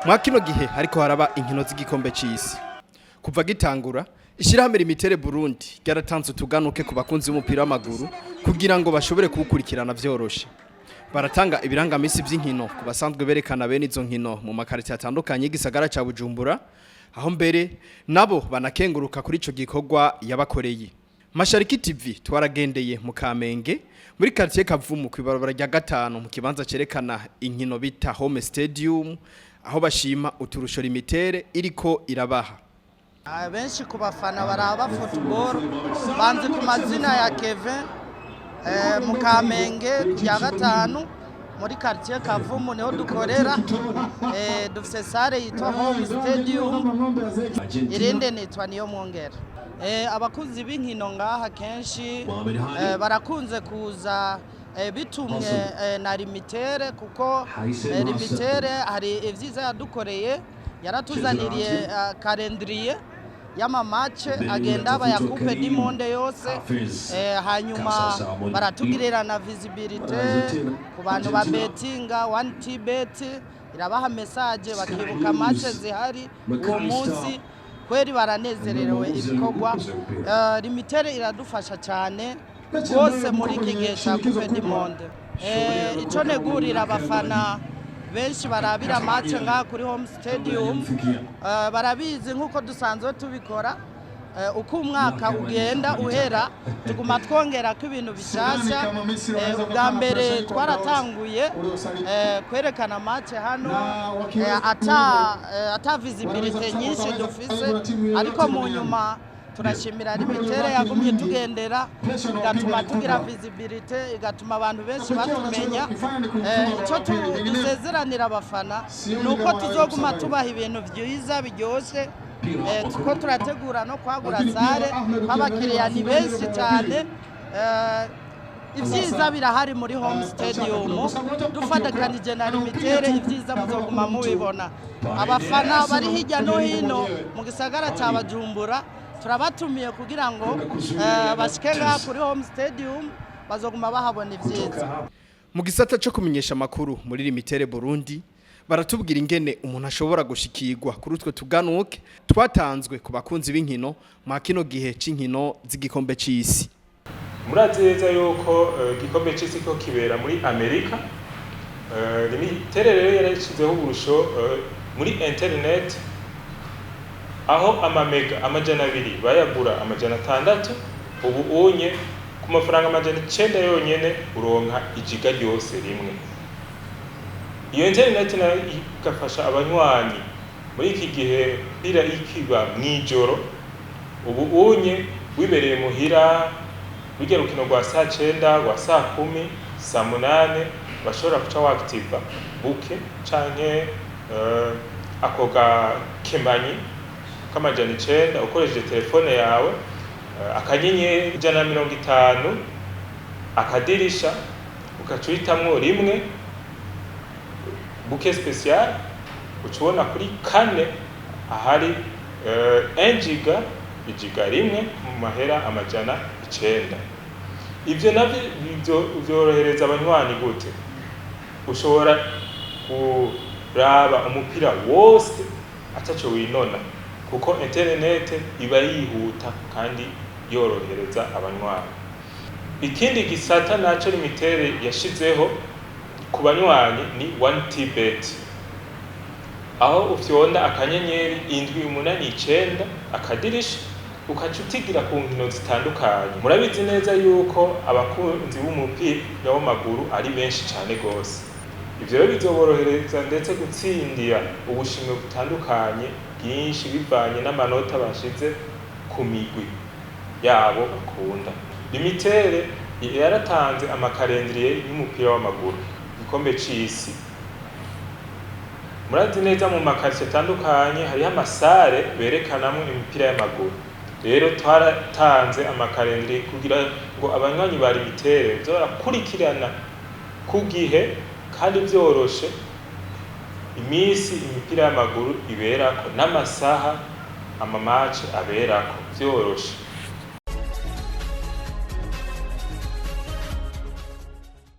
Mwa kino gihe hariko haraba inkino z'igikombe c'isi. Kuva gitangura, ishirahamwe Lumitel Burundi ryaratanze utuganuke ku bakunzi b'umupira w'amaguru kugira ngo bashobore kuwukurikirana vyoroshe. Baratanga ibirangamisi vy'inkino ku basanzwe berekana bene izo nkino mu makaritiye atandukanye y'igisagara ca Bujumbura, aho mbere nabo banakenguruka kuri ico gikorwa yabakoreye. Mashariki TV twaragendeye mu Kamenge muri karitiye Kavumu kwibarabara rya gatanu mu kibanza cerekana inkino bita Home Stadium, aho bashima uturusho Lumitel iriko irabaha. Benshi ku bafana baraba football banze ku mazina ya Kevin mu Kamenge ya gatanu muri quartier Kavumu niho dukorera dufise sare yitwa Home Stadium irinde nitwa niyo mwongera. Abakunzi b'inkino ngaha kenshi barakunze kuza bitumye na Lumitel kuko Lumitel hari ivyiza yadukoreye, yaratuzaniriye kalendriye y'amamace agenda bayakupe dimonde yose, hanyuma baratugirira na visibility ku bantu ba bettinga 1tbet irabaha message bakibuka match zihari uwo munsi, kweri baranezerewe ibikorwa. Lumitel iradufasha cyane bose muri iki gihe cya coupe du monde. Ico negurira abafana benshi barabira match ngaha kuri Home Stadium, barabizi nkuko dusanzwe tubikora, uko umwaka ugenda uhera tuguma twongera ko ibintu bishasha. Ubwa mbere twaratanguye kwerekana match hano ata visibility nyinshi dufise, ariko mu nyuma turashimira Lumitel yagumye tugendera igatuma tugira visibility, igatuma abantu benshi batumenya. Ico tusezeranira abafana nuko tuzoguma tubaha ibintu vyiza biryoshe, tuko turategura no kwagura sare, abakiriya ni benshi cyane. Ivyiza birahari muri Home Stadium, dufadakanije na Lumitel ivyiza muzoguma mubibona. Abafana bari hirya no hino mu gisagara ca Bujumbura turabatumiye kugira ngo bashike ngaha kuri Home Stadium bazoguma bahabona ivyiza. Mu gisata cyo kumenyesha makuru muri Lumitel Burundi baratubwira ingene umuntu ashobora gushikirwa kuri utwe tuganuke twatanzwe ku bakunzi b'inkino mwa kino gihe c'inkino z'igikombe c'isi. Murazeza yuko igikombe c'isi ko kibera muri Amerika. Lumitel rero yarashizeho uburusho muri internet, aho amamega amajana 2 bayagura amajana 6, ubu unye ku mafaranga amajana 9 yonyene uronka igiga ryose rimwe. Iyo internet na ikafasha abanywanyi muri iki gihe bira ikiba mwijoro, ubu unye wibereye muhira bijya rukino rwa saa 9 rwa saa 10 saa 8 bashobora kuca wakitiva buke canke akoga kemanyi kamajana 9 ukoresheje telefone yawe, akanyenyeri 150 akadirisha ukacuitamwo rimwe buke special ucubona kuri kane ahari 1 giga igiga rimwe mu mahera amajana 9. Ivyo navyo vyorohereza abanywanyi gute? Ushobora kuraba umupira wose ataco winona kuko internet iba yihuta kandi yorohereza abanywanyi. Ikindi gisata naco Lumitel yashizeho ku banywanyi ni 1tbet, aho ufyonda akanyenyeri 789 akadirisha ukaca utigira ku nkino zitandukanye. Murabizi neza yuko abakunzi b'umupira w'amaguru ari benshi cyane gose. Ivyo rero bizoborohereza ndetse gutsindira ubushimwe butandukanye bwinshi bivanye n'amanota bashize ku migwi yabo bakunda. Lumitel yaratanze amakalendriye y'umupira w'amaguru igikombe c'isi. Murazi neza mu makaritiye atandukanye hariho amasare berekanamwo imipira y'amaguru. Rero twaratanze amakalendriye kugira ngo abanywanyi ba Lumitel zorakurikirana ku gihe kandi vyoroshe imisi imipira y'amaguru iberako n'amasaha amamatch aberako vyoroshe.